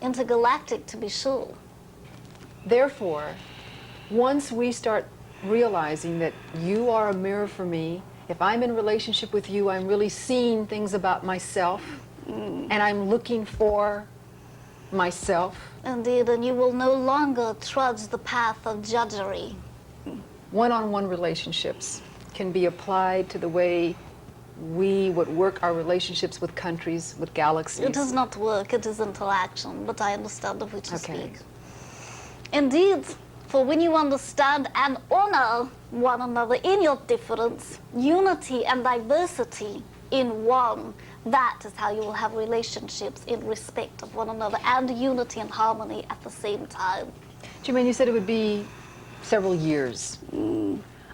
intergalactic to be sure. Therefore, once we start realizing that you are a mirror for me, if I'm in a relationship with you, I'm really seeing things about myself, and I'm looking for myself. Indeed, and you will no longer trudge the path of judgery. One-on-one relationships can be applied to the way we would work our relationships with countries, with galaxies. It does not work, it is interaction, but I understand of which you Okay. speak. Indeed, for when you understand and honor one another in your difference, unity and diversity in one, that is how you will have relationships in respect of one another and unity and harmony at the same time. Jermaine, you said it would be several years.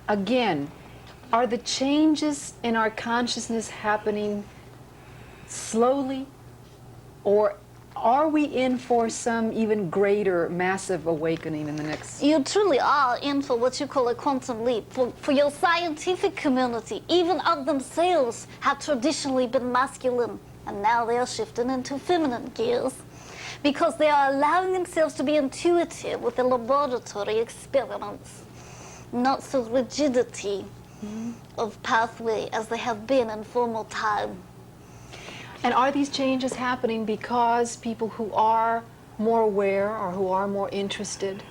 Again, are the changes in our consciousness happening slowly, or are we in for some even greater massive awakening in the next? You truly are in for what you call a quantum leap. For your scientific community, even of themselves, have traditionally been masculine, and now they are shifting into feminine gears, because they are allowing themselves to be intuitive with the laboratory experiments, not so rigidity of pathway as they have been in former time. And are these changes happening because people who are more aware or who are more interested,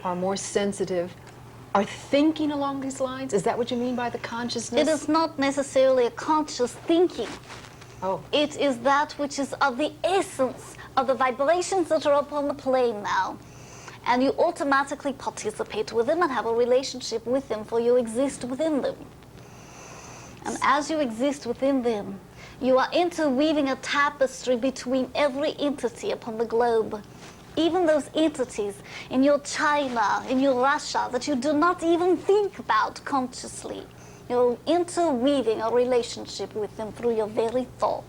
are more sensitive, are thinking along these lines? Is that what you mean by the consciousness? It is not necessarily a conscious thinking. Oh. It is that which is of the essence of the vibrations that are upon the plane now. And you automatically participate with them and have a relationship with them, for you exist within them. And as you exist within them, you are interweaving a tapestry between every entity upon the globe. Even those entities in your China, in your Russia, that you do not even think about consciously. You're interweaving a relationship with them through your very thought.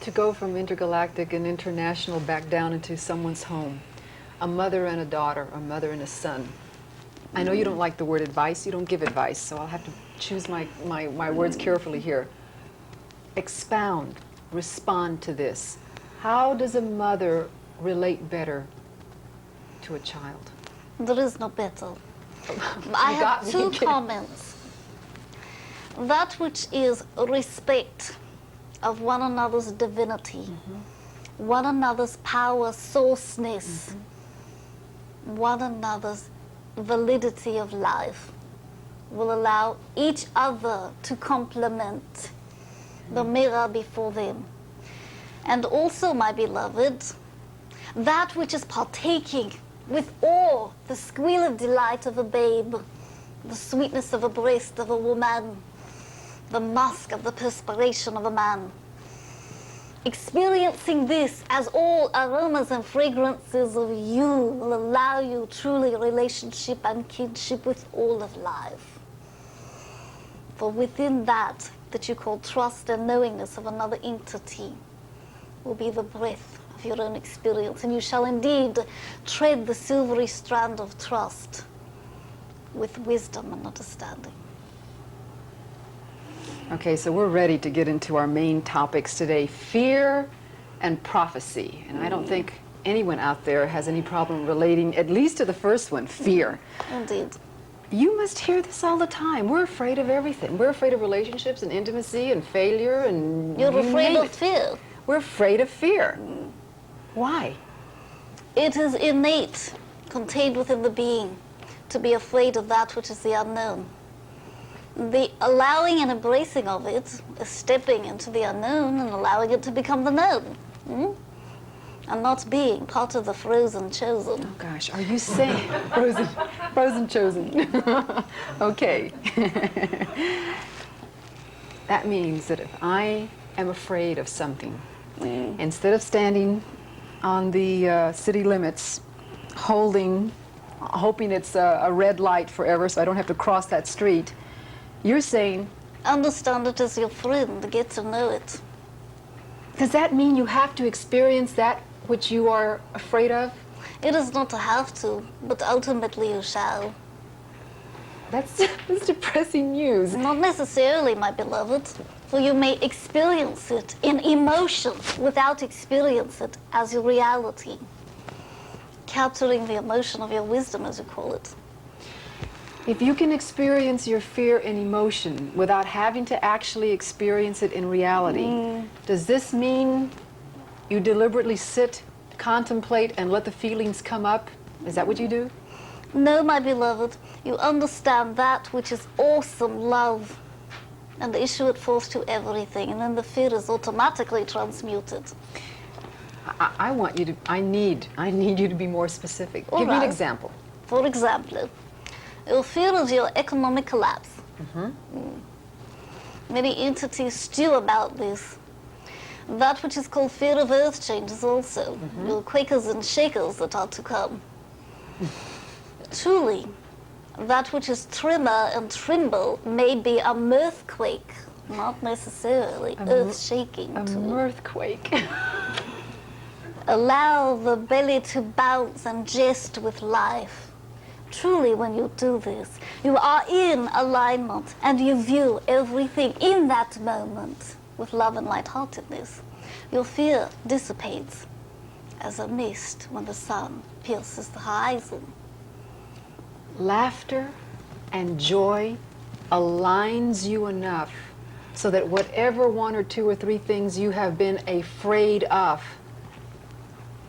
To go from intergalactic and international back down into someone's home, a mother and a daughter, a mother and a son. I know you don't like the word advice, you don't give advice, so I'll have to choose my words carefully here. Expound, respond to this. How does a mother relate better to a child? There is no better. I have two comments. That which is respect of one another's divinity, one another's power sourceness, one another's validity of life, will allow each other to complement the mirror before them. And also, my beloved, that which is partaking with awe, the squeal of delight of a babe, the sweetness of a breast of a woman, the musk of the perspiration of a man. Experiencing this as all aromas and fragrances of you will allow you truly relationship and kinship with all of life. For within that you call trust and knowingness of another entity will be the breath of your own experience, and you shall indeed tread the silvery strand of trust with wisdom and understanding. Okay, so we're ready to get into our main topics today, fear and prophecy. And I don't think anyone out there has any problem relating, at least to the first one, fear. Indeed. You must hear this all the time. We're afraid of everything. We're afraid of relationships and intimacy and failure and You're afraid of fear. We're afraid of fear. Why? It is innate, contained within the being, to be afraid of that which is the unknown. The allowing and embracing of it is stepping into the unknown and allowing it to become the known. And not being part of the frozen chosen. Oh gosh, are you saying frozen chosen? Okay. That means that if I am afraid of something, instead of standing on the city limits, hoping it's a red light forever so I don't have to cross that street, you're saying, understand it as your friend, get to know it. Does that mean you have to experience that which you are afraid of? It is not a have to, but ultimately you shall. That's depressing news. Not necessarily, my beloved, for you may experience it in emotion without experience it as your reality. capturing the emotion of your wisdom, as you call it. If you can experience your fear and emotion without having to actually experience it in reality, does this mean you deliberately sit, contemplate, and let the feelings come up? Is that what you do? No, my beloved, you understand that which is awesome love, and the issue it falls to everything, and then the fear is automatically transmuted. I want you to, I need you to be more specific. All Give me an right. example. For example, your fear of your economic collapse. Many entities stew about this. That which is called fear of earth changes also. Your quakers and shakers that are to come. Truly, that which is tremor and tremble may be a mirthquake, not necessarily earth shaking. A mirthquake. Allow the belly to bounce and jest with life. Truly, when you do this, you are in alignment and you view everything in that moment with love and lightheartedness. Your fear dissipates as a mist when the sun pierces the horizon. Laughter and joy aligns you enough so that whatever one or two or three things you have been afraid of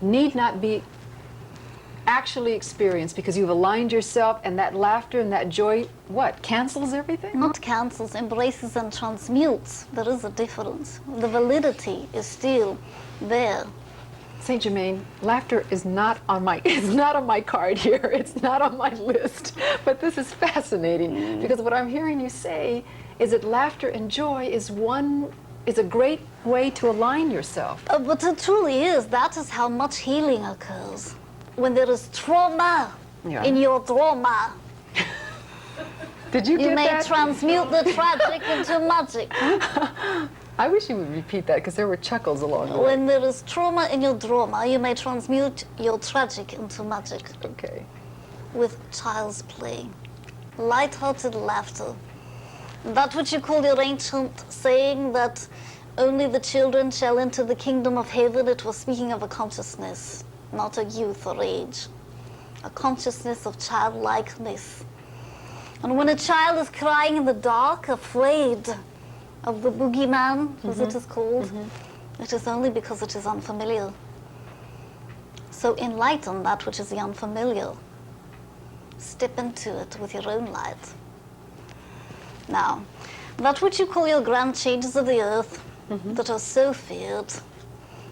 need not be actually experienced because you've aligned yourself, and that laughter and that joy, what, cancels everything? Not cancels, embraces and transmutes. There is a difference. The validity is still there. Saint Germain, laughter is not on my card here. It's not on my list. But this is fascinating because what I'm hearing you say is that laughter and joy is a great way to align yourself. But it truly is. That is how much healing occurs. When there is trauma in your drama, Did you you get may that? transmute the tragic into magic. I wish you would repeat that because there were chuckles along the way. When there is trauma in your drama, you may transmute your tragic into magic Okay. with child's play, light-hearted laughter. That which you call your ancient saying that only the children shall enter the kingdom of heaven, it was speaking of a consciousness, not a youth or age, a consciousness of childlikeness. And when a child is crying in the dark, afraid of the boogeyman, as it is called, it is only because it is unfamiliar. So enlighten that which is the unfamiliar. Step into it with your own light. Now, that which you call your grand changes of the earth that are so feared,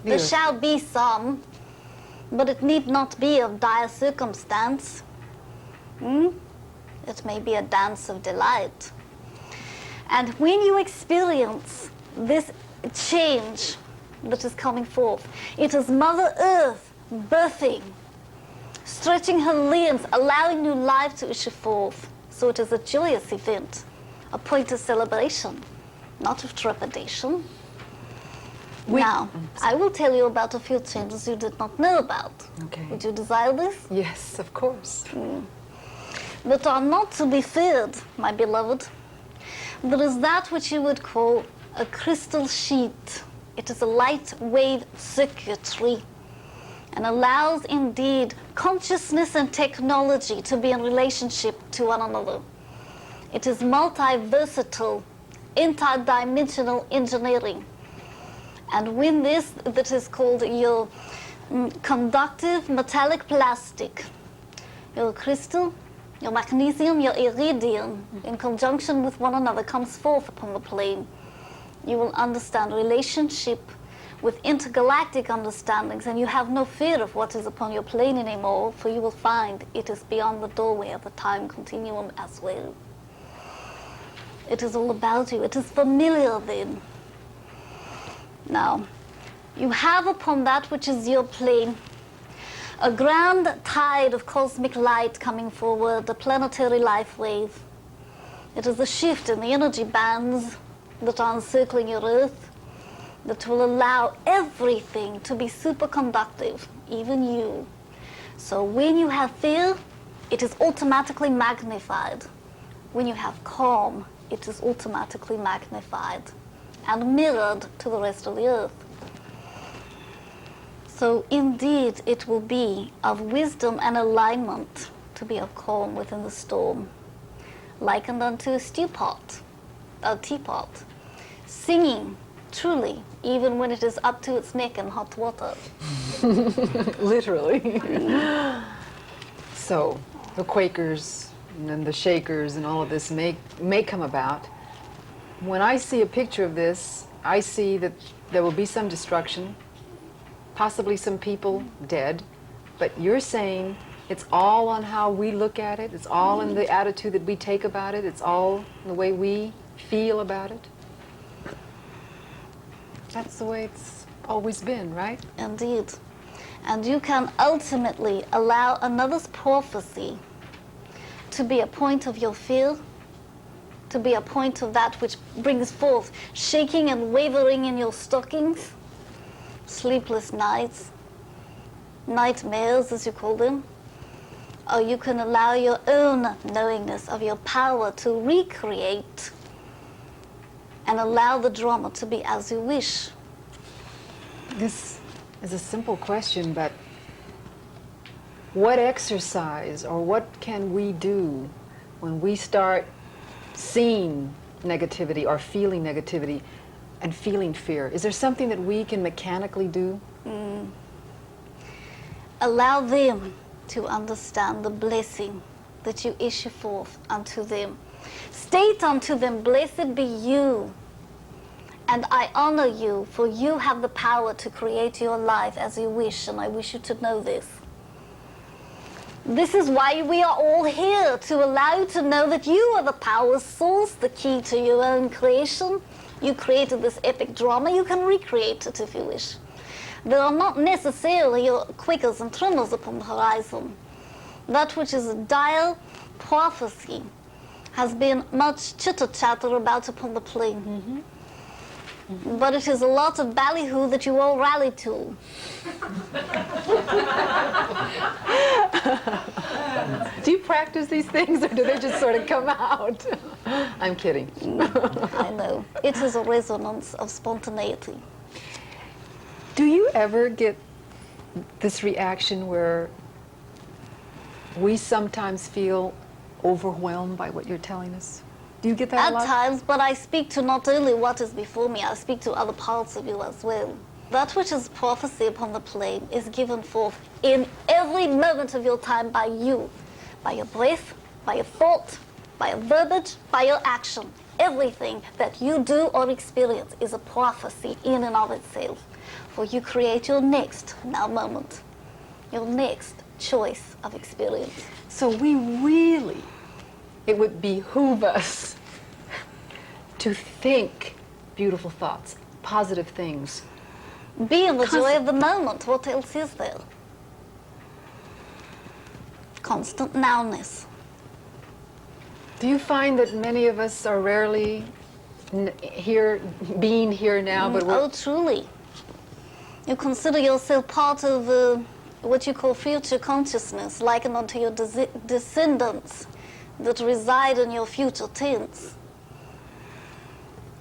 there Yes. shall be some, but it need not be of dire circumstance. It may be a dance of delight. And when you experience this change that is coming forth, it is Mother Earth birthing, stretching her limbs, allowing new life to issue forth. So it is a joyous event, a point of celebration, not of trepidation. Now, I will tell you about a few changes you did not know about. Okay. Would you desire this? Yes, of course. That are not to be feared, my beloved. There is that which you would call a crystal sheet. It is a light wave circuitry and allows indeed consciousness and technology to be in relationship to one another. It is multi-versatile, interdimensional engineering. And when this, that is called your conductive metallic plastic, your crystal, your magnesium, your iridium, in conjunction with one another, comes forth upon the plane. You will understand relationship with intergalactic understandings, and you have no fear of what is upon your plane anymore, for you will find it is beyond the doorway of the time continuum as well. It is all about you. It is familiar then. Now, you have upon that which is your plane a grand tide of cosmic light coming forward, a planetary life wave. It is a shift in the energy bands that are encircling your Earth that will allow everything to be superconductive, even you. So when you have fear, it is automatically magnified. When you have calm, it is automatically magnified and mirrored to the rest of the Earth. So indeed it will be of wisdom and alignment to be of calm within the storm, likened unto a a teapot, singing truly, even when it is up to its neck in hot water. Literally. So the Quakers and the Shakers and all of this may come about. When I see a picture of this, I see that there will be some destruction, possibly some people dead, but you're saying it's all on how we look at it, it's all in the attitude that we take about it, it's all in the way we feel about it. That's the way it's always been, right? Indeed. And you can ultimately allow another's prophecy to be a point of your fear, to be a point of that which brings forth shaking and wavering in your stockings, sleepless nights, nightmares as you call them. Or you can allow your own knowingness of your power to recreate and allow the drama to be as you wish. This is a simple question, but what exercise or what can we do when we start seeing negativity or feeling negativity and feeling fear? Is there something that we can mechanically do? Allow them to understand the blessing that you issue forth unto them. State unto them, blessed be you, and I honor you, for you have the power to create your life as you wish, and I wish you to know this. This is why we are all here, to allow you to know that you are the power source, the key to your own creation. You created this epic drama, you can recreate it if you wish. There are not necessarily your Quakers and tremors upon the horizon. That which is a dire prophecy has been much chitter-chatter about upon the plain. But it is a lot of ballyhoo that you all rally to. Do you practice these things or do they just sort of come out? I'm kidding. I know. It is a resonance of spontaneity. Do you ever get this reaction where we sometimes feel overwhelmed by what you're telling us? Do you get that a lot? At times, but I speak to not only what is before me, I speak to other parts of you as well. That which is prophecy upon the plane is given forth in every moment of your time by you, by your breath, by your thought, by your verbiage, by your action. Everything that you do or experience is a prophecy in and of itself. For you create your next now moment, your next choice of experience. So we really, it would behoove us to think beautiful thoughts, positive things. Be in the joy of the moment. What else is there? Constant nowness. Do you find that many of us are rarely being here now, but we're... Oh, truly. You consider yourself part of what you call future consciousness, likened unto your descendants that reside in your future tense.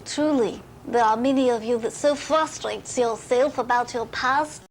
Truly, there are many of you that so frustrates yourself about your past